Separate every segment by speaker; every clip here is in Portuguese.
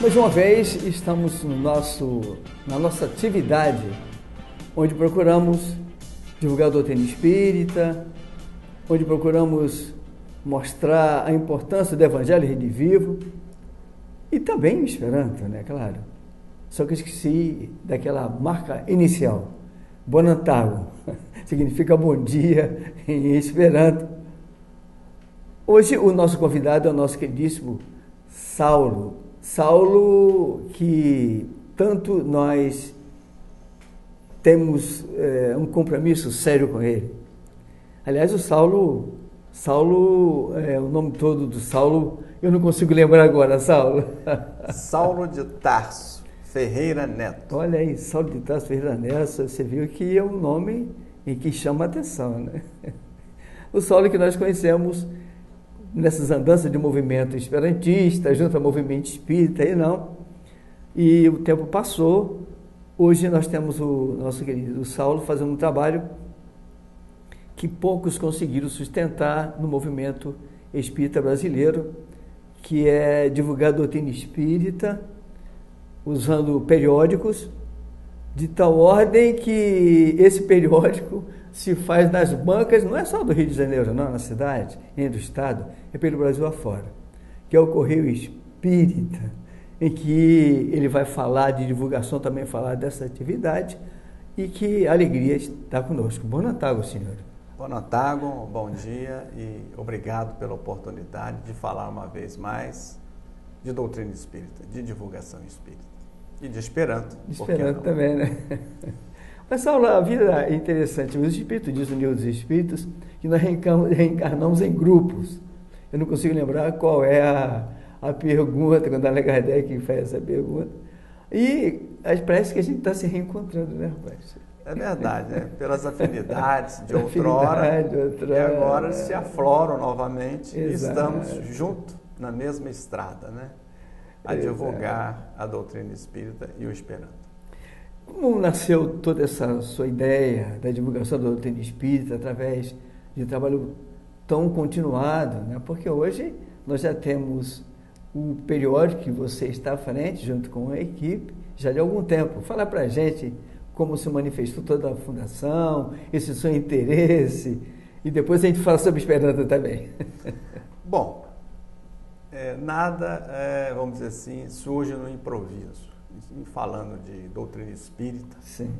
Speaker 1: Mais uma vez, estamos na nossa atividade, onde procuramos divulgar a doutrina espírita, onde procuramos mostrar a importância do Evangelho redivivo e também o Esperanto, né? Claro. Só que eu esqueci daquela marca inicial. Bonantago, significa bom dia em Esperanto. Hoje o nosso convidado é o nosso queridíssimo Saulo. Saulo, que tanto nós temos um compromisso sério com ele. Aliás, o Saulo, o nome todo do Saulo, eu não consigo lembrar agora, Saulo.
Speaker 2: Saulo de Tarso Ferreira Neto.
Speaker 1: Olha aí, Saulo de Tarso Ferreira Neto, você viu que é um nome que chama a atenção, né? O Saulo que nós conhecemos nessas andanças de movimento esperantista, junto ao movimento espírita, e o tempo passou. Hoje nós temos o nosso querido Saulo fazendo um trabalho que poucos conseguiram sustentar no movimento espírita brasileiro, que é divulgar a doutrina espírita, usando periódicos, de tal ordem que esse periódico se faz nas bancas, não é só do Rio de Janeiro, não, na cidade, nem do estado, é pelo Brasil afora, que é o Correio Espírita, em que ele vai falar de divulgação, também falar dessa atividade, e que alegria está conosco. Bom Natal, senhor.
Speaker 2: Bom Natal, bom dia e obrigado pela oportunidade de falar uma vez mais de doutrina espírita, de divulgação espírita e de Esperanto.
Speaker 1: Esperanto também, né? Mas, Saulo, a vida é interessante. Os espíritos dizem no Livro dos Espíritos que nós reencarnamos em grupos. Eu não consigo lembrar qual é a pergunta, quando Allan Kardec faz essa pergunta. E parece que a gente está se reencontrando, né, rapaz?
Speaker 2: É verdade, né? Pelas afinidades de outrora, e agora se afloram novamente.
Speaker 1: Exato.
Speaker 2: E estamos juntos na mesma estrada, né? A divulgar a doutrina espírita e o Esperanto.
Speaker 1: Como nasceu toda essa sua ideia da divulgação da doutrina espírita através de um trabalho tão continuado, né? Porque hoje nós já temos o periódico que você está à frente, junto com a equipe, já de algum tempo. Fala para a gente como se manifestou toda a fundação, esse seu interesse, e depois a gente fala sobre Esperanto também.
Speaker 2: Bom, vamos dizer assim, surge no improviso. Falando de doutrina espírita,
Speaker 1: sim,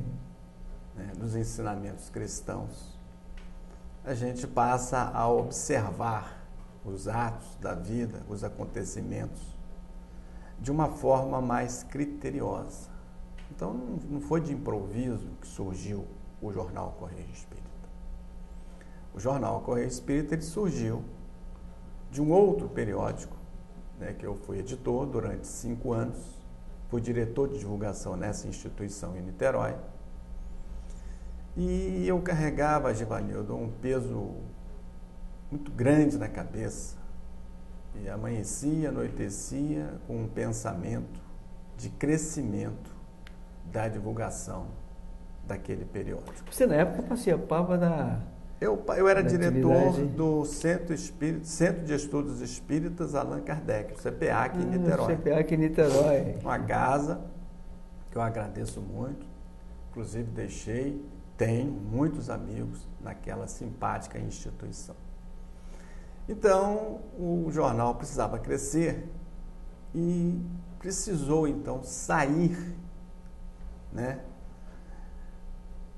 Speaker 2: né, dos ensinamentos cristãos, a gente passa a observar os atos da vida, os acontecimentos, de uma forma mais criteriosa. Então, não foi de improviso que surgiu o jornal Correio Espírita. O jornal Correio Espírita ele surgiu de um outro periódico, né, que eu fui editor durante 5 anos, fui diretor de divulgação nessa instituição em Niterói, e eu carregava, Givanildo, um peso muito grande na cabeça, e amanhecia, anoitecia com um pensamento de crescimento da divulgação daquele periódico.
Speaker 1: Você na época participava da...
Speaker 2: Eu era diretor do Centro de Estudos Espíritas Allan Kardec, o CPA aqui em Niterói.
Speaker 1: CPA aqui em Niterói.
Speaker 2: Uma casa que eu agradeço muito, inclusive tenho muitos amigos naquela simpática instituição. Então, o jornal precisava crescer e precisou, então, sair, né,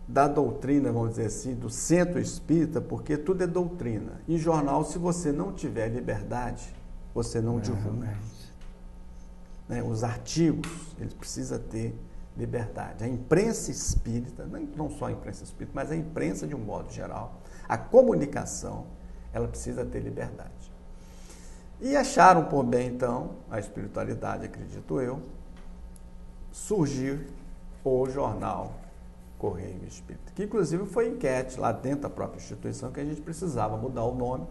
Speaker 2: da doutrina, vamos dizer assim, do centro espírita, porque tudo é doutrina. Em jornal, se você não tiver liberdade, você não divulga. Né? Os artigos, eles precisam ter liberdade. A imprensa espírita, não só a imprensa espírita, mas a imprensa de um modo geral, a comunicação, ela precisa ter liberdade. E acharam por bem, então, a espiritualidade, acredito eu, surgir o jornal Correio Espírita, que inclusive foi enquete lá dentro da própria instituição que a gente precisava mudar o nome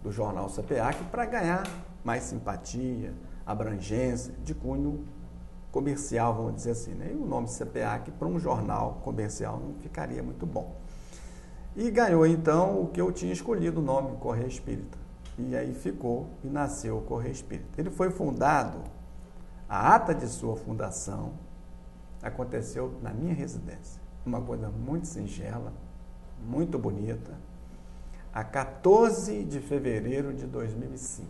Speaker 2: do jornal CPAC para ganhar mais simpatia, abrangência, de cunho comercial, vamos dizer assim, né? E o nome CPAC para um jornal comercial não ficaria muito bom. E ganhou então o que eu tinha escolhido, o nome Correio Espírita. E aí ficou e nasceu o Correio Espírita. Ele foi fundado A ata de sua fundação aconteceu na minha residência. Uma coisa muito singela, muito bonita, a 14 de fevereiro de 2005.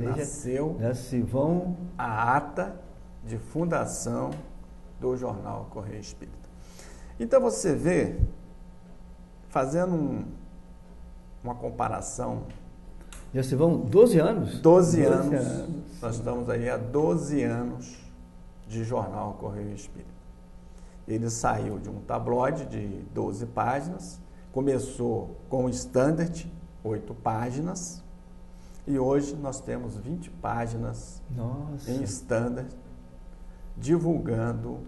Speaker 2: Nasceu a ata de fundação do jornal Correio Espírita. Então você vê, fazendo uma comparação...
Speaker 1: Já se vão 12 anos?
Speaker 2: 12 anos. Nós estamos aí há 12 anos de jornal Correio Espírita. Ele saiu de um tabloide de 12 páginas, começou com o Standard, 8 páginas, e hoje nós temos 20 páginas em Standard, divulgando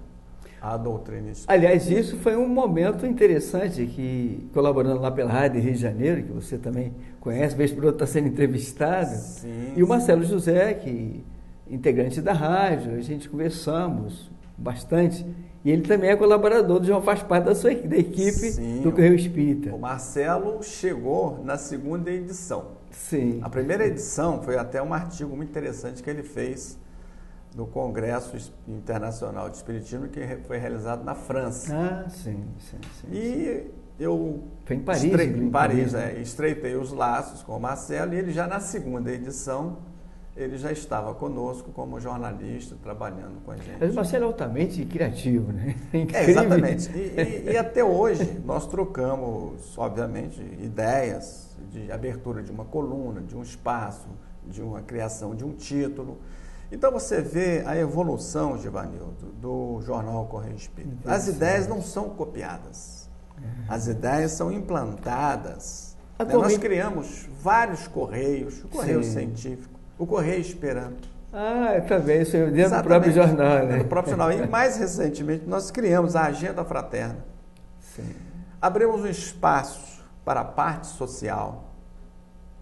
Speaker 2: a doutrina espírita.
Speaker 1: Aliás, isso foi um momento interessante, que colaborando lá pela Rádio Rio de Janeiro, que você também conhece, vez por outra está sendo entrevistado, e o Marcelo José, que integrante da rádio, a gente conversamos bastante, e ele também é colaborador, faz parte da equipe do Correio Espírita.
Speaker 2: O Marcelo chegou na segunda edição.
Speaker 1: Sim.
Speaker 2: A primeira edição foi até um artigo muito interessante que ele fez no Congresso Internacional de Espiritismo, que foi realizado na França.
Speaker 1: Sim.
Speaker 2: E eu
Speaker 1: foi em Paris,
Speaker 2: estreitei os laços com o Marcelo, e ele já na segunda edição, ele já estava conosco como jornalista, trabalhando com a gente.
Speaker 1: Mas o Marcelo é altamente criativo, né?
Speaker 2: Exatamente. E até hoje nós trocamos, obviamente, ideias de abertura de uma coluna, de um espaço, de uma criação de um título. Então você vê a evolução, Givanildo, do jornal Correio Espírita. As ideias não são copiadas. As ideias são implantadas. Nós criamos vários correios, o Correio Científico, o Correio Esperanto.
Speaker 1: Também, isso dentro do próprio jornal, né?
Speaker 2: No próprio jornal. E mais recentemente, nós criamos a Agenda Fraterna. Abrimos um espaço para a parte social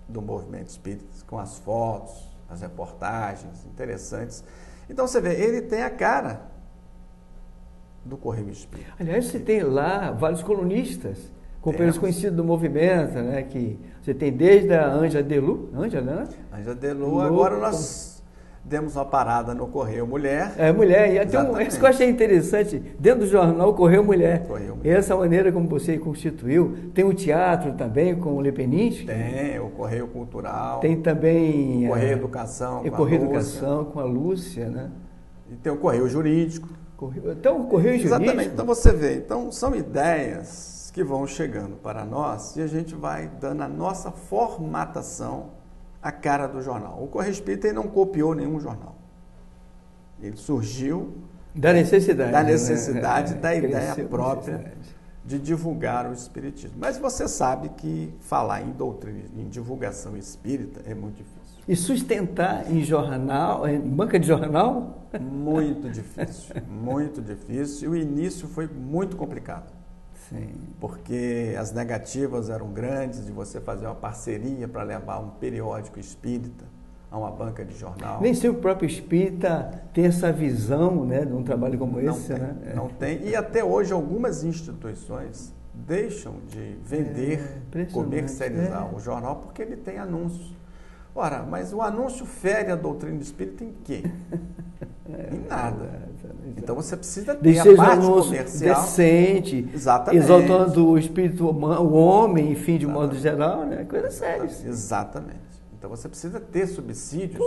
Speaker 2: do movimento espírita, com as fotos, as reportagens interessantes. Então, você vê, ele tem a cara do Correio Espírita.
Speaker 1: Aliás, você tem lá vários colunistas, companheiros conhecidos do movimento, né? Que você tem desde a Ângela Delu,
Speaker 2: agora nós demos uma parada no Correio Mulher.
Speaker 1: Mulher, e até isso que eu achei interessante, dentro do jornal Correio Mulher. Essa maneira como você constituiu, tem o teatro também com o Lepeninsky.
Speaker 2: Tem, o Correio Cultural.
Speaker 1: Tem também
Speaker 2: o Correio Educação
Speaker 1: com a Lúcia, né?
Speaker 2: E tem o Correio Jurídico.
Speaker 1: Então, o Correio Jurídico...
Speaker 2: Exatamente, então você vê, são ideias que vão chegando para nós e a gente vai dando a nossa formatação à cara do jornal. O Correio Espírita não copiou nenhum jornal. Ele surgiu
Speaker 1: da necessidade,
Speaker 2: da ideia própria de divulgar o espiritismo. Mas você sabe que falar em doutrina, em divulgação espírita é muito difícil.
Speaker 1: E sustentar em jornal, em banca de jornal?
Speaker 2: Muito difícil, muito difícil. E o início foi muito complicado.
Speaker 1: Sim.
Speaker 2: Porque as negativas eram grandes de você fazer uma parceria para levar um periódico espírita a uma banca de jornal.
Speaker 1: Nem sempre o próprio espírita tem essa visão, né, de um trabalho como esse.
Speaker 2: Não tem. E até hoje algumas instituições deixam de vender, comercializar o jornal porque ele tem anúncios. Ora, mas o anúncio fere a doutrina espírita em quê? Em nada. Então você precisa ter a parte comercial
Speaker 1: decente, exaltando o espírito humano, o homem, enfim, de modo geral, né? Coisa séria.
Speaker 2: Exatamente. Então você precisa ter subsídios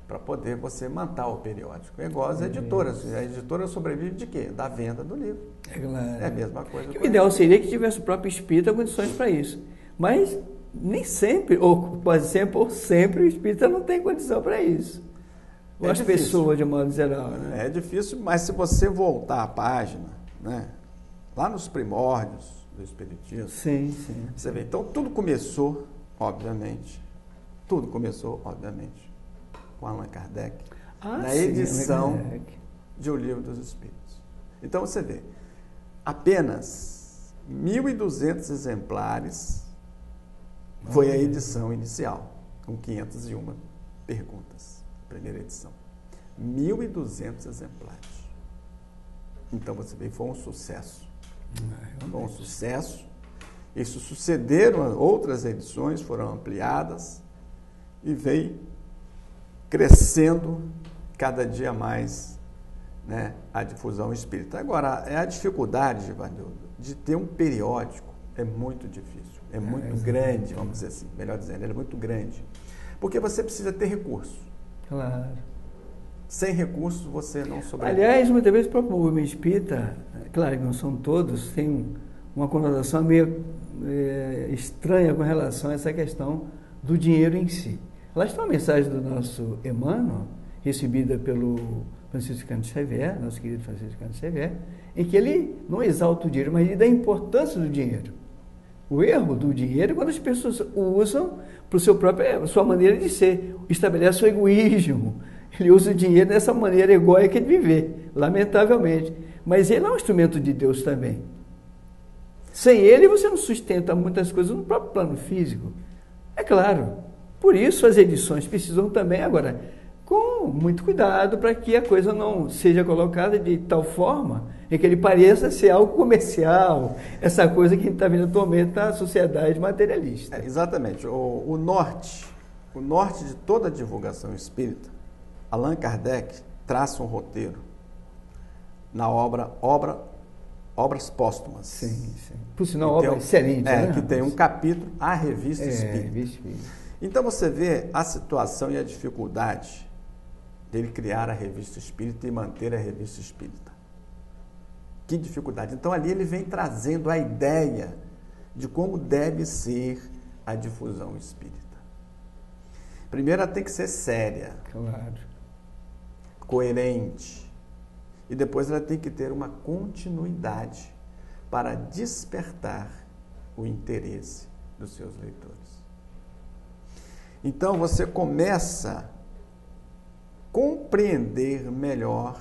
Speaker 2: para poder você manter o periódico. É igual as editoras. A editora sobrevive de quê? Da venda do livro. É a mesma coisa.
Speaker 1: O ideal seria que tivesse o próprio espírita condições para isso. Mas nem sempre, ou quase sempre, ou sempre o espírita não tem condição para isso. Ou as pessoas, de modo geral. Né?
Speaker 2: É difícil, mas se você voltar à página, né, lá nos primórdios do espiritismo, você vê. Então, tudo começou, obviamente, com Allan Kardec, na edição de O Livro dos Espíritos. Então, você vê, apenas 1.200 exemplares foi a edição inicial, com 501 perguntas, primeira edição. 1.200 exemplares. Então, você vê, foi um sucesso. Foi um sucesso. Isso sucederam outras edições, foram ampliadas e veio crescendo cada dia mais, né, a difusão espírita. Agora, a dificuldade, Givanildo, de ter um periódico é muito difícil, é muito grande, vamos dizer assim, melhor dizendo, ele é muito grande, porque você precisa ter recurso.
Speaker 1: Claro.
Speaker 2: Sem recursos você não sobrevive.
Speaker 1: Aliás, muitas vezes o próprio movimento espírita, claro que não são todos, tem uma conotação meio estranha com relação a essa questão do dinheiro em si. Lá está uma mensagem do nosso Emmanuel, recebida pelo Francisco Cândido Xavier, nosso querido Francisco Cândido Xavier, em que ele não exalta o dinheiro, mas ele dá a importância do dinheiro. O erro do dinheiro é quando as pessoas o usam para a sua maneira de ser, estabelece o egoísmo. Ele usa o dinheiro dessa maneira egóica de viver, lamentavelmente. Mas ele é um instrumento de Deus também. Sem ele, você não sustenta muitas coisas no próprio plano físico. É claro. Por isso, as edições precisam também, agora, com muito cuidado para que a coisa não seja colocada de tal forma em que ele pareça ser algo comercial, essa coisa que a gente está vendo atualmente na sociedade materialista.
Speaker 2: Exatamente. O norte de toda a divulgação espírita, Allan Kardec traça um roteiro na Obras Póstumas.
Speaker 1: Sim, sim. Por sinal, obra excelente. Né?
Speaker 2: Que tem um capítulo, a Revista Espírita. Então você vê a situação e a dificuldade dele criar a Revista Espírita e manter a Revista Espírita. Que dificuldade. Então ali ele vem trazendo a ideia de como deve ser a difusão espírita. Primeiro ela tem que ser séria.
Speaker 1: Claro.
Speaker 2: Coerente. E depois ela tem que ter uma continuidade para despertar o interesse dos seus leitores. Então você começa a compreender melhor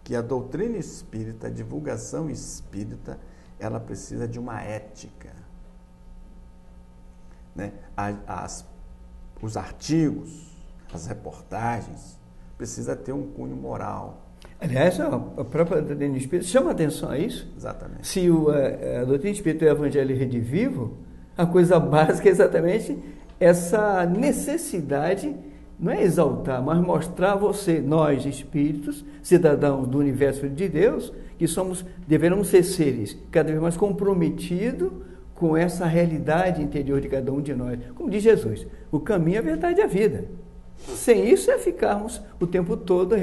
Speaker 2: que a doutrina espírita, a divulgação espírita, ela precisa de uma ética. Né? Os artigos, as reportagens, precisa ter um cunho moral.
Speaker 1: Aliás, a própria doutrina espírita chama atenção a isso.
Speaker 2: Exatamente.
Speaker 1: Se a doutrina espírita e o evangelho redivivo, a coisa básica é exatamente essa necessidade, não é exaltar, mas mostrar a você, nós espíritos, cidadãos do universo de Deus, que deveremos ser seres cada vez mais comprometidos com essa realidade interior de cada um de nós. Como diz Jesus, o caminho, a verdade e a vida. Sem isso é ficarmos o tempo todo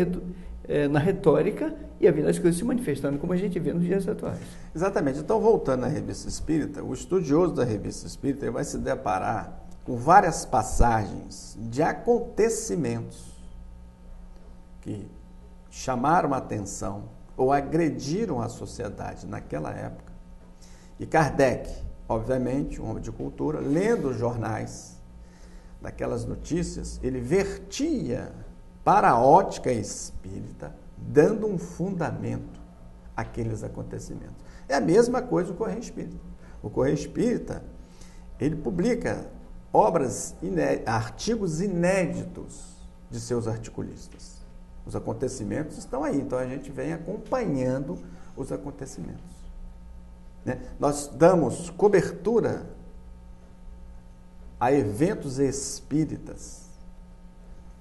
Speaker 1: na retórica e a vida das coisas se manifestando, como a gente vê nos dias atuais.
Speaker 2: Exatamente. Então, voltando à Revista Espírita, o estudioso da Revista Espírita vai se deparar com várias passagens de acontecimentos que chamaram a atenção ou agrediram a sociedade naquela época. E Kardec, obviamente, um homem de cultura, lendo os jornais, daquelas notícias, ele vertia para a ótica espírita, dando um fundamento àqueles acontecimentos. É a mesma coisa o Correio Espírita. O Correio Espírita, ele publica artigos inéditos de seus articulistas. Os acontecimentos estão aí, então a gente vem acompanhando os acontecimentos. Né? Nós damos cobertura a eventos espíritas.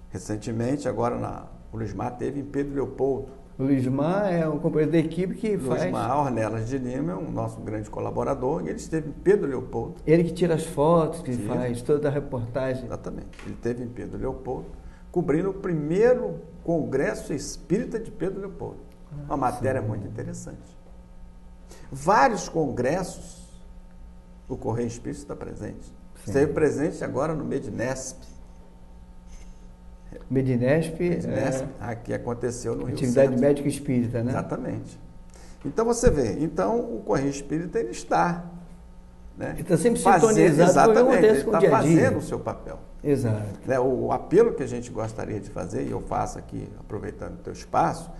Speaker 2: Recentemente, agora o Luismar teve em Pedro Leopoldo.
Speaker 1: O Luismar é um companheiro da equipe que faz...
Speaker 2: Luismar Ornelas de Lima é um nosso grande colaborador e ele esteve em Pedro Leopoldo.
Speaker 1: Ele que tira as fotos, que faz toda a reportagem.
Speaker 2: Exatamente. Ele esteve em Pedro Leopoldo, cobrindo o primeiro Congresso Espírita de Pedro Leopoldo. Uma matéria muito interessante. Vários congressos, o Correio Espírita está presente. Sim. Esteve presente agora no Medinesp.
Speaker 1: Medinesp
Speaker 2: que aconteceu no Rio
Speaker 1: Atividade Médica Espírita, né?
Speaker 2: Exatamente. Então você vê, o Correio Espírita ele está, né?
Speaker 1: Ele está sempre sintonizado com o que acontece com o dia a dia.
Speaker 2: Está fazendo o seu papel.
Speaker 1: Exato.
Speaker 2: Né? O apelo que a gente gostaria de fazer, e eu faço aqui, aproveitando o teu espaço,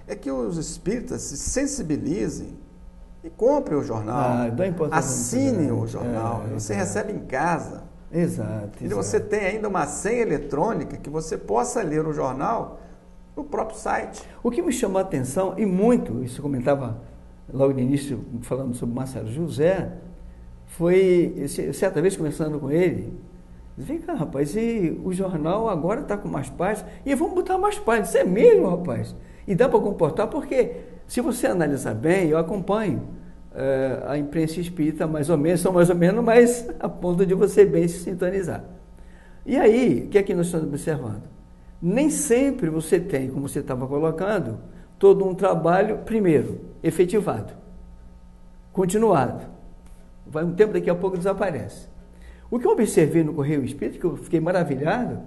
Speaker 2: é que os espíritas se sensibilizem e comprem o jornal, assinem o jornal, você recebe em casa.
Speaker 1: Exato.
Speaker 2: E você tem ainda uma senha eletrônica que você possa ler o jornal no próprio site.
Speaker 1: O que me chamou a atenção, e muito, isso eu comentava logo no início, falando sobre Marcelo José, foi, certa vez conversando com ele, Vem cá, rapaz, e o jornal agora está com mais páginas, e vamos botar mais páginas. Isso é mesmo, rapaz. E dá para comportar, porque se você analisar bem, eu acompanho a imprensa espírita mais ou menos, mas a ponto de você bem se sintonizar. E aí, o que é que nós estamos observando? Nem sempre você tem, como você estava colocando, todo um trabalho, primeiro, efetivado, continuado. Vai um tempo, daqui a pouco desaparece. O que eu observei no Correio Espírita, que eu fiquei maravilhado,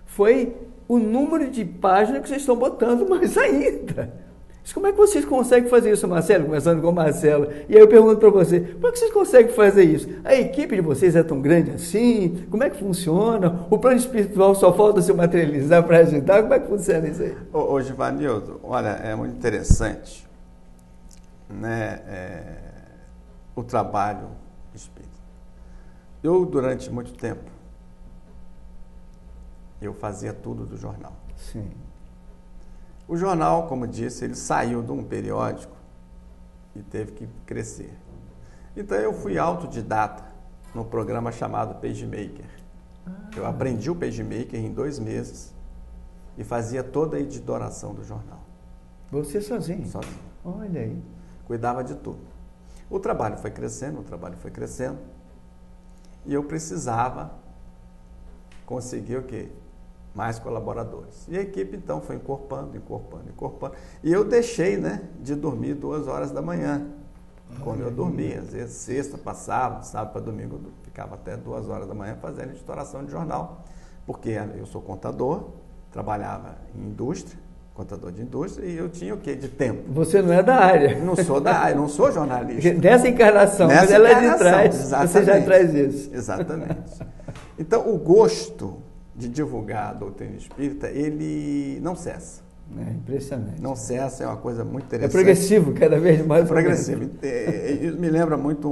Speaker 1: foi o número de páginas que vocês estão botando mais ainda. Mas como é que vocês conseguem fazer isso, Marcelo? Começando com o Marcelo. E aí eu pergunto para você, como é que vocês conseguem fazer isso? A equipe de vocês é tão grande assim? Como é que funciona? O plano espiritual só falta se materializar para ajudar? Como é que funciona isso aí?
Speaker 2: Ô Givanildo, olha, é muito interessante, né, o trabalho espírita. Eu, durante muito tempo, eu fazia tudo do jornal.
Speaker 1: Sim.
Speaker 2: O jornal, como disse, ele saiu de um periódico e teve que crescer. Então eu fui autodidata num programa chamado PageMaker. Eu aprendi o PageMaker em 2 meses e fazia toda a editoração do jornal.
Speaker 1: Você sozinho?
Speaker 2: Sozinho.
Speaker 1: Olha aí.
Speaker 2: Cuidava de tudo. O trabalho foi crescendo, e eu precisava conseguir o quê? Mais colaboradores. E a equipe, então, foi encorpando. E eu deixei, né, de dormir 2 horas da manhã. Quando eu dormia, às vezes sexta passava, sábado para domingo, eu ficava até 2 horas da manhã fazendo editoração de jornal. Porque eu sou contador, trabalhava em indústria, contador de indústria, e eu tinha o quê de tempo?
Speaker 1: Você não é da área.
Speaker 2: Não sou da área, não sou jornalista.
Speaker 1: Dessa encarnação, mas ela é de trás, exatamente. Você já traz isso.
Speaker 2: Exatamente. Então, o gosto de divulgar a doutrina espírita, ele não cessa.
Speaker 1: É impressionante.
Speaker 2: Não cessa, é uma coisa muito interessante.
Speaker 1: É progressivo, cada vez mais.
Speaker 2: É progressivo. Me lembra muito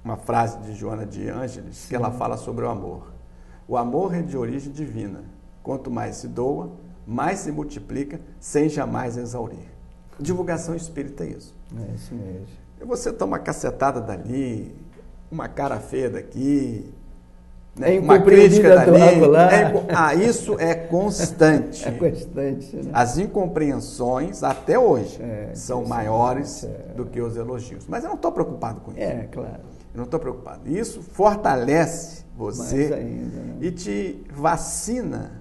Speaker 2: uma frase de Joana de Ângeles, que ela fala sobre o amor. O amor é de origem divina. Quanto mais se doa, mais se multiplica, sem jamais exaurir. Divulgação espírita é isso.
Speaker 1: É isso mesmo.
Speaker 2: Você toma uma cacetada dali, uma cara feia daqui,
Speaker 1: né?
Speaker 2: Uma crítica dali. Isso é constante.
Speaker 1: É constante. Né?
Speaker 2: As incompreensões, até hoje, são maiores do que os elogios. Mas eu não estou preocupado com isso.
Speaker 1: É, claro.
Speaker 2: Eu não estou preocupado. Isso fortalece você
Speaker 1: ainda, né?
Speaker 2: E te vacina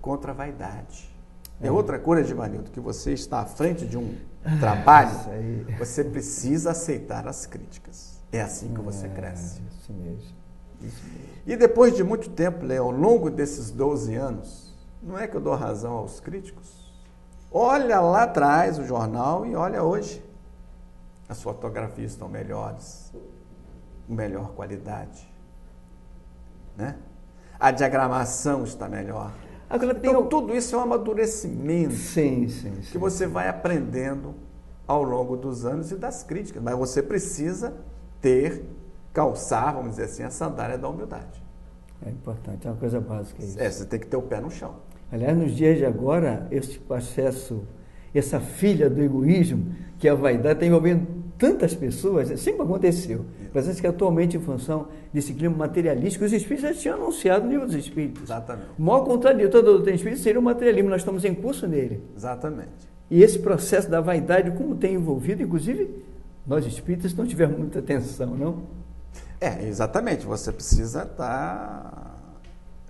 Speaker 2: contra a vaidade. É outra coisa, Givanildo, que você está à frente de um trabalho, você precisa aceitar as críticas. É assim que você cresce.
Speaker 1: Isso mesmo.
Speaker 2: E depois de muito tempo, Léo, ao longo desses 12 anos, não é que eu dou razão aos críticos? Olha lá atrás o jornal e olha hoje. As fotografias estão melhores, melhor qualidade, né? A diagramação está melhor.
Speaker 1: Agora,
Speaker 2: então, tudo isso é um amadurecimento
Speaker 1: sim.
Speaker 2: que você vai aprendendo ao longo dos anos e das críticas. Mas você precisa calçar, vamos dizer assim, a sandália da humildade.
Speaker 1: É importante, é uma coisa básica isso.
Speaker 2: Você tem que ter o pé no chão.
Speaker 1: Aliás, nos dias de agora, esse processo, essa filha do egoísmo, que é a vaidade, está envolvendo tantas pessoas, sempre aconteceu. Parece que atualmente, em função desse clima materialístico, os espíritos já tinham anunciado no livro dos espíritos.
Speaker 2: Exatamente.
Speaker 1: O maior contraditor da doutrina espírita seria o materialismo, nós estamos em curso nele.
Speaker 2: Exatamente.
Speaker 1: E esse processo da vaidade, como tem envolvido, inclusive, nós espíritas não tivemos muita atenção, não?
Speaker 2: Exatamente. Você precisa estar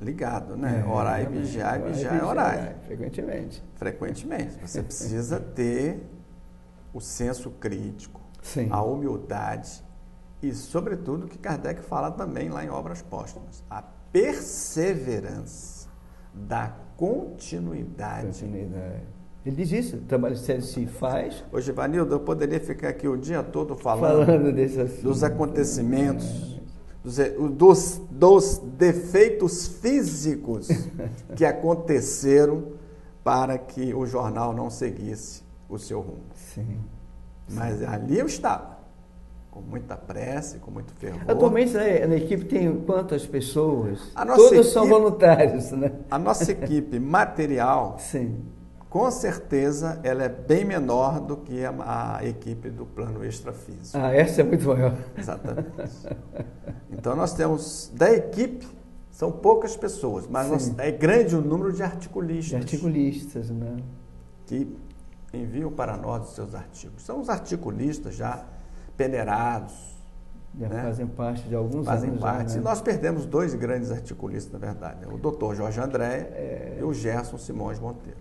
Speaker 2: ligado, né? Orar e vigiar, e orar. Frequentemente. Você precisa ter o senso crítico, a humildade e, sobretudo, o que Kardec fala também lá em Obras Póstumas, a perseverança da continuidade.
Speaker 1: Ele diz isso, o trabalho sério se faz.
Speaker 2: Ô, Givanildo, eu poderia ficar aqui o dia todo falando
Speaker 1: desse assunto,
Speaker 2: dos acontecimentos, dos defeitos físicos que aconteceram para que o jornal não seguisse o seu rumo.
Speaker 1: Sim.
Speaker 2: Mas ali eu estava, com muita prece, com muito fervor.
Speaker 1: Atualmente, na equipe tem quantas pessoas?
Speaker 2: Todos
Speaker 1: são voluntários, né?
Speaker 2: A nossa equipe material,
Speaker 1: sim,
Speaker 2: com certeza, ela é bem menor do que a equipe do plano extrafísico.
Speaker 1: Essa é muito maior.
Speaker 2: Exatamente. Então nós temos, da equipe, são poucas pessoas, mas é grande o número de articulistas.
Speaker 1: De articulistas, né?
Speaker 2: Que enviam para nós os seus artigos. São os articulistas já peneirados.
Speaker 1: Já fazem parte de alguns
Speaker 2: fazem
Speaker 1: anos.
Speaker 2: Parte.
Speaker 1: Já, né?
Speaker 2: E nós perdemos 2 grandes articulistas, na verdade. O doutor Jorge André e o Gerson Simões Monteiro.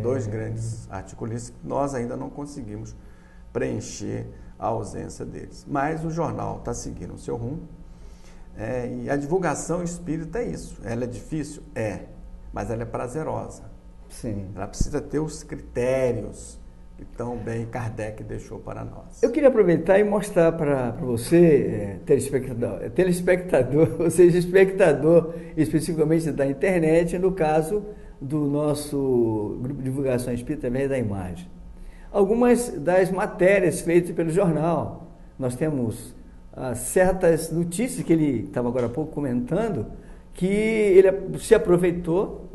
Speaker 2: 2 grandes articulistas que nós ainda não conseguimos preencher a ausência deles. Mas o jornal está seguindo o seu rumo. E a divulgação espírita é isso. Ela é difícil? Mas ela é prazerosa.
Speaker 1: Sim.
Speaker 2: Ela precisa ter os critérios que tão bem Kardec deixou para nós.
Speaker 1: Eu queria aproveitar e mostrar para você, telespectador, ou seja, espectador especificamente da internet, no caso do nosso grupo de divulgação espírita através da imagem. Algumas das matérias feitas pelo jornal. Nós temos certas notícias que ele estava agora há pouco comentando, que ele se aproveitou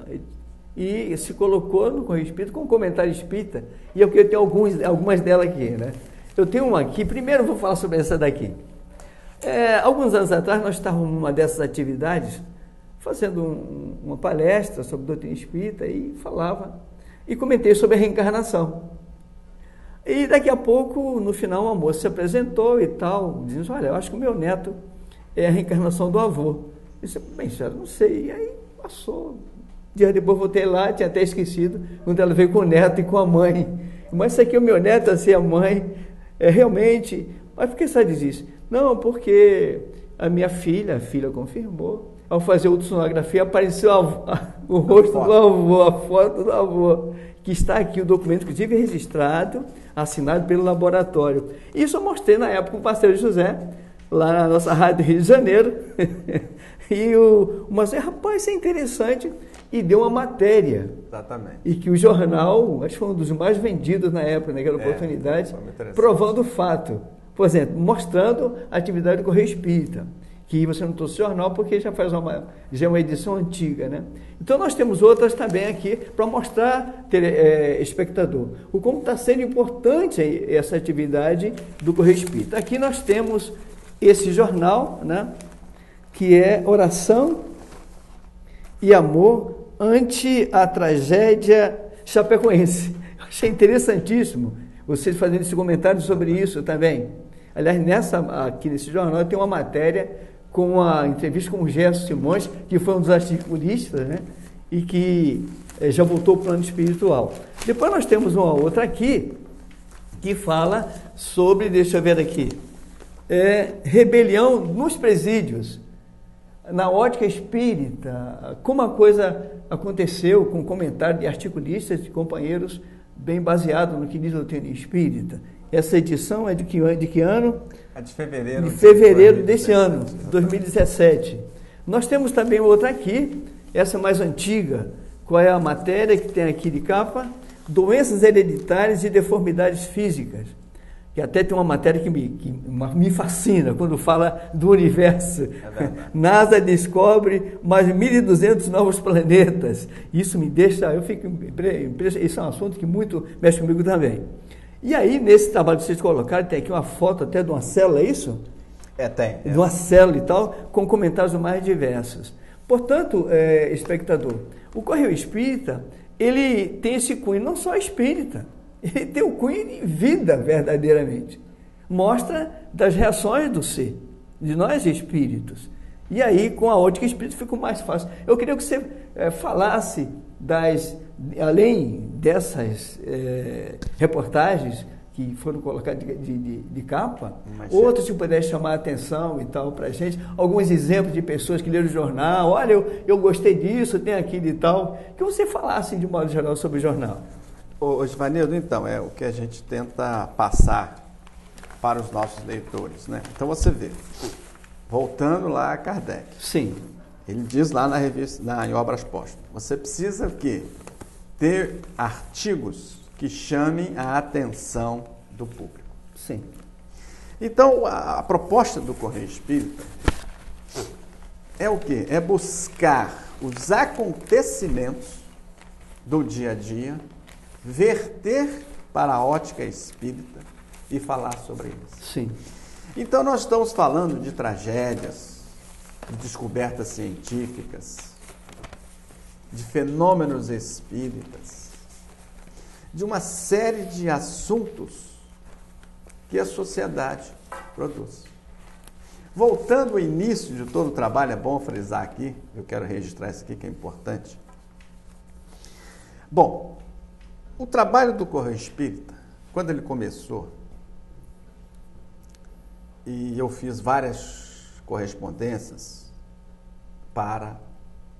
Speaker 1: e se colocou no Correio Espírita com um comentário espírita. E eu tenho algumas delas aqui, né? Eu tenho uma aqui, primeiro eu vou falar sobre essa daqui. Alguns anos atrás nós estávamos numa dessas atividades, fazendo uma palestra sobre doutrina espírita e comentei sobre a reencarnação. E daqui a pouco, no final, uma moça se apresentou e tal, dizendo, olha, eu acho que o meu neto é a reencarnação do avô. Eu disse, bem, senhora, não sei. E aí passou. Dias depois voltei lá, tinha até esquecido, quando ela veio com o neto e com a mãe. Mas isso aqui é o meu neto, assim, a mãe, realmente... Mas por que você diz isso? Não, porque a minha filha, a filha confirmou, ao fazer ultrassonografia, apareceu o rosto do avô, a foto do avô, que está aqui, o documento, inclusive registrado, assinado pelo laboratório. Isso eu mostrei na época com o parceiro José, lá na nossa rádio Rio de Janeiro, e o Marcelo, rapaz, isso é interessante, e deu uma matéria.
Speaker 2: Exatamente. E
Speaker 1: que o jornal, acho que foi um dos mais vendidos na época, naquela oportunidade, provando o fato. Por exemplo, mostrando a atividade do Correio Espírita, que você não trouxe o jornal porque já é uma edição antiga, né? Então nós temos outras também aqui para mostrar, espectador, o como está sendo importante essa atividade do Correio Espírita. Aqui nós temos esse jornal, né, que é Oração e Amor ante a Tragédia Chapecoense. Eu achei interessantíssimo vocês fazendo esse comentário sobre isso também. Aliás, aqui nesse jornal tem uma matéria com a entrevista com o Gerson Simões, que foi um dos articulistas, né, e que já voltou ao plano espiritual. Depois nós temos uma outra aqui, que fala sobre, deixa eu ver aqui, rebelião nos presídios, na ótica espírita, como a coisa aconteceu com comentário de articulistas e companheiros bem baseado no que diz a doutrina espírita. Essa edição é de que ano?
Speaker 2: É de fevereiro.
Speaker 1: De fevereiro desse ano, 2017. Nós temos também outra aqui, essa mais antiga. Qual é a matéria que tem aqui de capa? Doenças hereditárias e deformidades físicas. Que até tem uma matéria que me fascina, quando fala do universo. NASA descobre mais 1.200 novos planetas. Isso me deixa, eu fico impressionado. Esse é um assunto que muito mexe comigo também. E aí, nesse trabalho que vocês colocaram, tem aqui uma foto até de uma célula, é isso?
Speaker 2: Tem.
Speaker 1: De uma célula e tal, com comentários mais diversos. Portanto, espectador, o Correio Espírita, ele tem esse cunho não só espírita, ele tem o cunho de vida, verdadeiramente. Mostra das reações do ser, de nós espíritos. E aí, com a ótica espírita, fica mais fácil. Eu queria que você falasse além dessas reportagens que foram colocadas de capa, outras que pudesse chamar a atenção e tal para a gente, alguns exemplos de pessoas que leram o jornal, olha, eu gostei disso, tem aquilo e tal, que você falasse de modo geral sobre o jornal.
Speaker 2: Ô Givanildo, então, é o que a gente tenta passar para os nossos leitores, né? Então você vê, voltando lá a Kardec.
Speaker 1: Sim.
Speaker 2: Ele diz lá na revista, em Obras Póstumas, você precisa o quê? Ter artigos que chamem a atenção do público.
Speaker 1: Sim.
Speaker 2: Então, a proposta do Correio Espírita é o quê? É buscar os acontecimentos do dia a dia, verter para a ótica espírita e falar sobre eles.
Speaker 1: Sim.
Speaker 2: Então, nós estamos falando de tragédias, de descobertas científicas, de fenômenos espíritas, de uma série de assuntos que a sociedade produz. Voltando ao início de todo o trabalho, é bom frisar aqui, eu quero registrar isso aqui que é importante. Bom, o trabalho do Correio Espírita, quando ele começou, e eu fiz várias correspondências para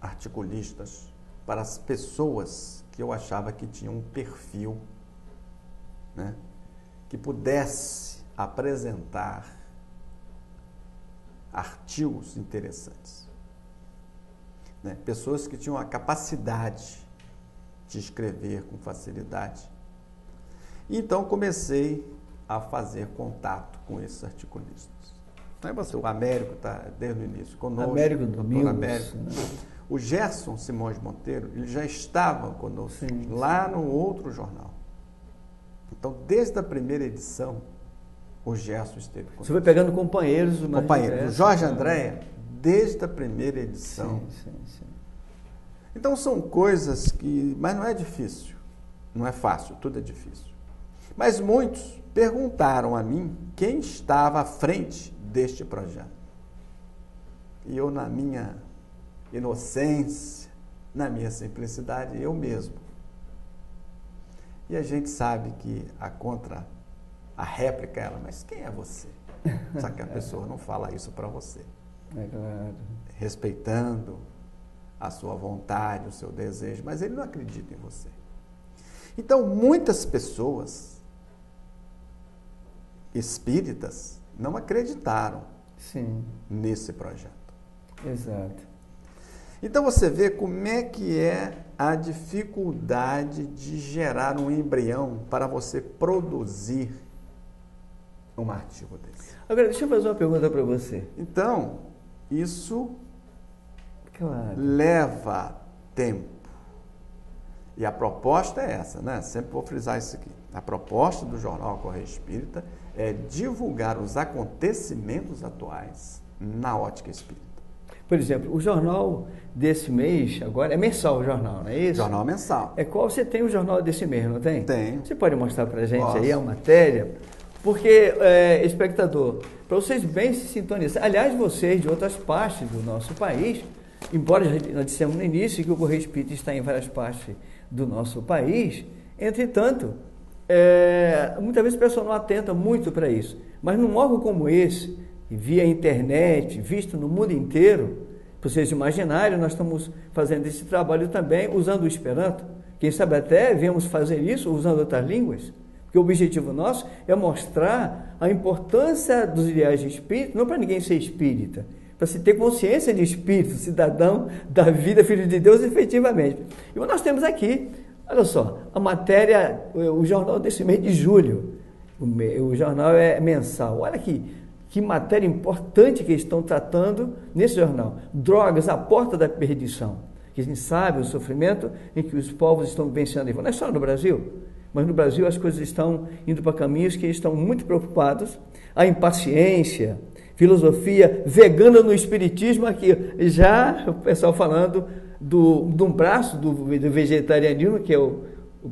Speaker 2: articulistas, para as pessoas que eu achava que tinham um perfil, né, que pudesse apresentar artigos interessantes, né? Pessoas que tinham a capacidade de escrever com facilidade. Então comecei a fazer contato com esses articulistas. O Américo está desde o início conosco.
Speaker 1: Américo Domingos.
Speaker 2: Américo. O Gerson Simões Monteiro, ele já estava conosco, sim, lá no outro jornal. Então, desde a primeira edição, o Gerson esteve conosco.
Speaker 1: Você foi pegando companheiros.
Speaker 2: O Jorge Andréa, desde a primeira edição.
Speaker 1: Sim.
Speaker 2: Então, são coisas que... Mas não é difícil, não é fácil, tudo é difícil. Mas muitos perguntaram a mim quem estava à frente deste projeto. E eu, na minha inocência, na minha simplicidade, eu mesmo. E a gente sabe que a réplica é ela, mas quem é você? Só que a pessoa não fala isso para você.
Speaker 1: É claro.
Speaker 2: Respeitando a sua vontade, o seu desejo, mas ele não acredita em você. Então, muitas pessoas espíritas não acreditaram,
Speaker 1: sim,
Speaker 2: nesse projeto.
Speaker 1: Exato.
Speaker 2: Então você vê como é que é a dificuldade de gerar um embrião para você produzir um artigo desse.
Speaker 1: Agora, deixa eu fazer uma pergunta para você.
Speaker 2: Então, isso,
Speaker 1: claro,
Speaker 2: leva tempo. E a proposta é essa, né? Sempre vou frisar isso aqui. A proposta do Jornal Correio Espírita é divulgar os acontecimentos atuais na ótica espírita.
Speaker 1: Por exemplo, o jornal desse mês, agora, é mensal o jornal, não é isso?
Speaker 2: Jornal mensal.
Speaker 1: É qual você tem o jornal desse mês, não tem?
Speaker 2: Tem.
Speaker 1: Você pode mostrar para a gente
Speaker 2: Posso.
Speaker 1: aí a matéria? Porque, espectador, para vocês bem se sintonizarem, aliás, vocês de outras partes do nosso país, embora nós dissemos no início que o Correio Espírita está em várias partes do nosso país, entretanto, muitas vezes o pessoal não atenta muito para isso. Mas num órgão como esse, via internet, visto no mundo inteiro, para vocês imaginarem, nós estamos fazendo esse trabalho também usando o Esperanto. Quem sabe até viemos fazer isso usando outras línguas, porque o objetivo nosso é mostrar a importância dos ideais de espírito, não para ninguém ser espírita, para se ter consciência de espírito, cidadão da vida, filho de Deus, efetivamente. E nós temos aqui, olha só, a matéria, o jornal desse mês de julho, o jornal é mensal, olha aqui, que matéria importante que eles estão tratando nesse jornal. Drogas à porta da perdição. Que a gente sabe o sofrimento em que os povos estão vencendo. Não é só no Brasil, mas no Brasil as coisas estão indo para caminhos que estão muito preocupados. A impaciência, filosofia vegana no espiritismo, aqui já o pessoal falando de um braço do vegetarianismo, que é o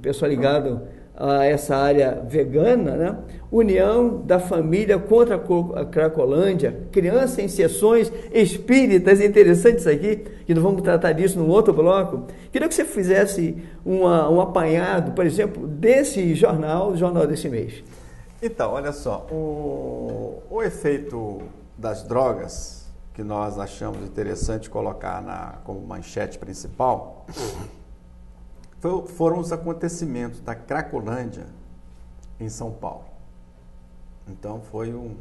Speaker 1: pessoal ligado a essa área vegana, né? União da família contra a Cracolândia, criança em sessões espíritas, interessantes aqui, que nós vamos tratar disso num outro bloco. Queria que você fizesse um apanhado, por exemplo, desse jornal desse mês.
Speaker 2: Então, olha só, o efeito das drogas, que nós achamos interessante colocar como manchete principal, foram os acontecimentos da Cracolândia em São Paulo. Então foi um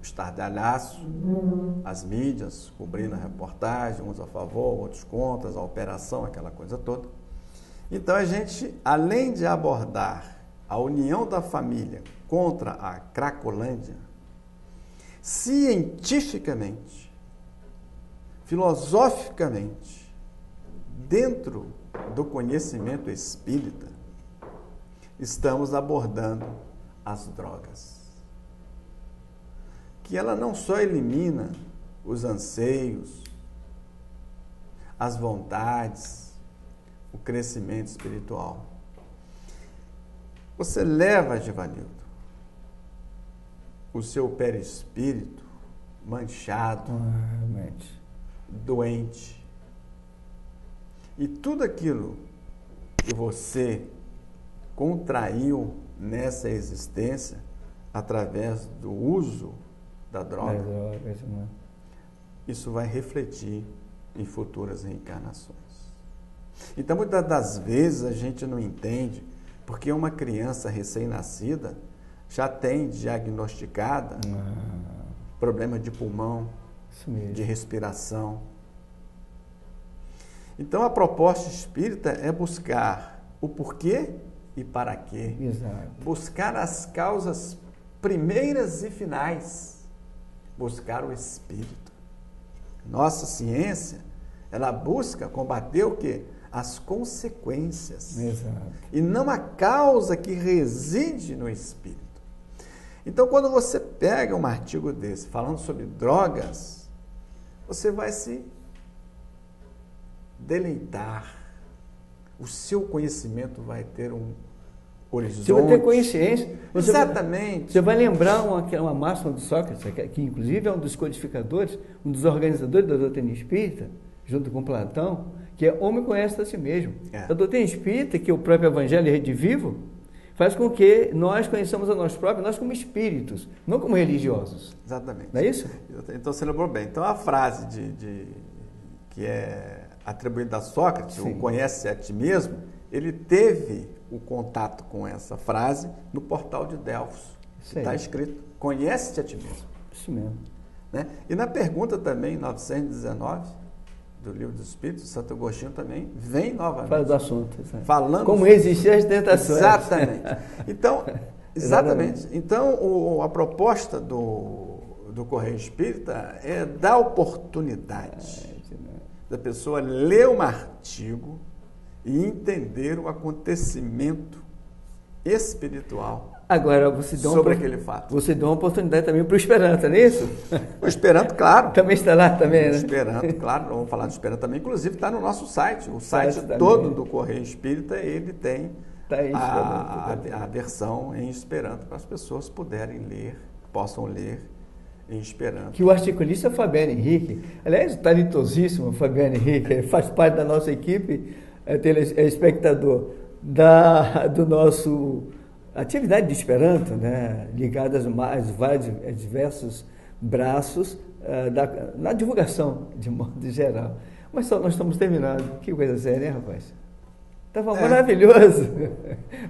Speaker 2: estardalhaço, as mídias cobrindo a reportagem, uns a favor, outros contra, a operação, aquela coisa toda. Então a gente, além de abordar a união da família contra a Cracolândia, cientificamente, filosoficamente, dentro do conhecimento espírita, estamos abordando as drogas. Que ela não só elimina os anseios, as vontades, o crescimento espiritual. Você leva, Givanildo, o seu perispírito manchado, doente. E tudo aquilo que você contraiu nessa existência através do uso da droga, isso vai refletir em futuras reencarnações. Então, muitas das vezes a gente não entende porque uma criança recém-nascida já tem diagnosticada problema de pulmão, de respiração. Então, a proposta espírita é buscar o porquê e para quê.
Speaker 1: Exato.
Speaker 2: Buscar as causas primeiras e finais. Buscar o espírito. Nossa ciência, ela busca combater o quê? As consequências.
Speaker 1: Exato.
Speaker 2: E não a causa que reside no espírito. Então, quando você pega um artigo desse, falando sobre drogas, você vai se deleitar. O seu conhecimento vai ter um horizonte.
Speaker 1: Você vai ter consciência.
Speaker 2: Exatamente.
Speaker 1: Você vai lembrar uma máxima do Sócrates, que inclusive é um dos codificadores, um dos organizadores da doutrina espírita, junto com Platão, que é homem conhece a si mesmo. A doutrina espírita, que é o próprio Evangelho Redivivo, faz com que nós conheçamos a nós próprios, nós como espíritos, não como religiosos.
Speaker 2: Exatamente.
Speaker 1: Não é isso?
Speaker 2: Então você lembrou bem. Então a frase que é atribuída a Sócrates, o conhece a ti mesmo, ele teve o contato com essa frase no portal de Delfos. Está escrito, conhece-te a ti mesmo.
Speaker 1: Isso mesmo.
Speaker 2: Né? E na pergunta também, 919, do Livro dos Espíritos, Santo Agostinho também vem novamente.
Speaker 1: Fala do assunto.
Speaker 2: Falando
Speaker 1: como resistir às tentações.
Speaker 2: Exatamente. Então, exatamente. Então, a proposta do Correio Espírita é dar oportunidade da pessoa ler um artigo e entender o acontecimento espiritual.
Speaker 1: Agora, você deu
Speaker 2: sobre aquele fato.
Speaker 1: Você deu uma oportunidade também para o Esperanto, não é isso?
Speaker 2: O Esperanto, claro.
Speaker 1: Também está lá também, né?
Speaker 2: O Esperanto, claro. Vamos falar do Esperanto também. Inclusive, está no nosso site. O site todo do Correio Espírita, ele tem a versão em Esperanto para as pessoas poderem ler, possam ler em Esperanto.
Speaker 1: Que o articulista é o Fabiano Henrique. Aliás, talentosíssimo o Fabiano Henrique. Ele faz parte da nossa equipe, é espectador do nosso... atividade de Esperanto, né, ligada aos vários diversos braços na divulgação, de modo geral. Mas nós estamos terminando. Que coisa séria, né, rapaz? Estava maravilhoso.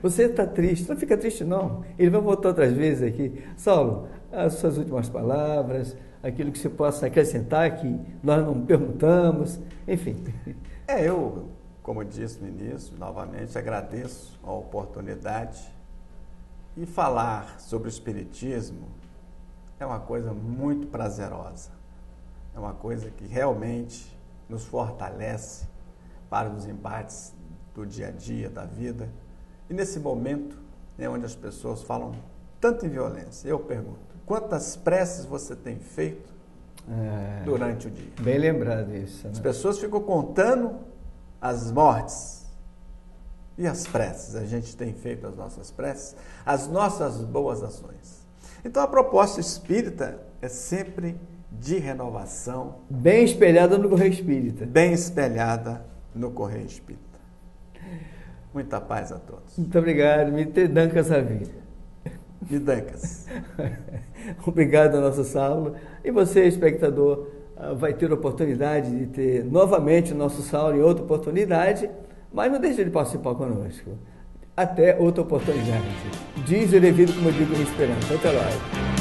Speaker 1: Você está triste. Não fica triste, não. Ele vai voltar outras vezes aqui. Saulo, as suas últimas palavras, aquilo que você possa acrescentar, que nós não perguntamos, enfim.
Speaker 2: Eu, como disse no início, novamente agradeço a oportunidade. E falar sobre o Espiritismo é uma coisa muito prazerosa. É uma coisa que realmente nos fortalece para os embates do dia a dia, da vida. E nesse momento, onde as pessoas falam tanto em violência, eu pergunto, quantas preces você tem feito durante o dia?
Speaker 1: Bem lembrado isso. Né?
Speaker 2: As pessoas ficam contando as mortes. E as preces? A gente tem feito as nossas preces, as nossas boas ações. Então a proposta espírita é sempre de renovação.
Speaker 1: Bem espelhada no Correio Espírita.
Speaker 2: Bem espelhada no Correio Espírita. Muita paz a todos.
Speaker 1: Muito obrigado. Me dancas a vida.
Speaker 2: Me dancas.
Speaker 1: Obrigado, nosso Saulo. E você, espectador, vai ter a oportunidade de ter novamente o nosso Saulo em outra oportunidade. Mas não deixe de participar conosco. Até outra oportunidade. Diz o devido, como eu digo, esperando. Até lá.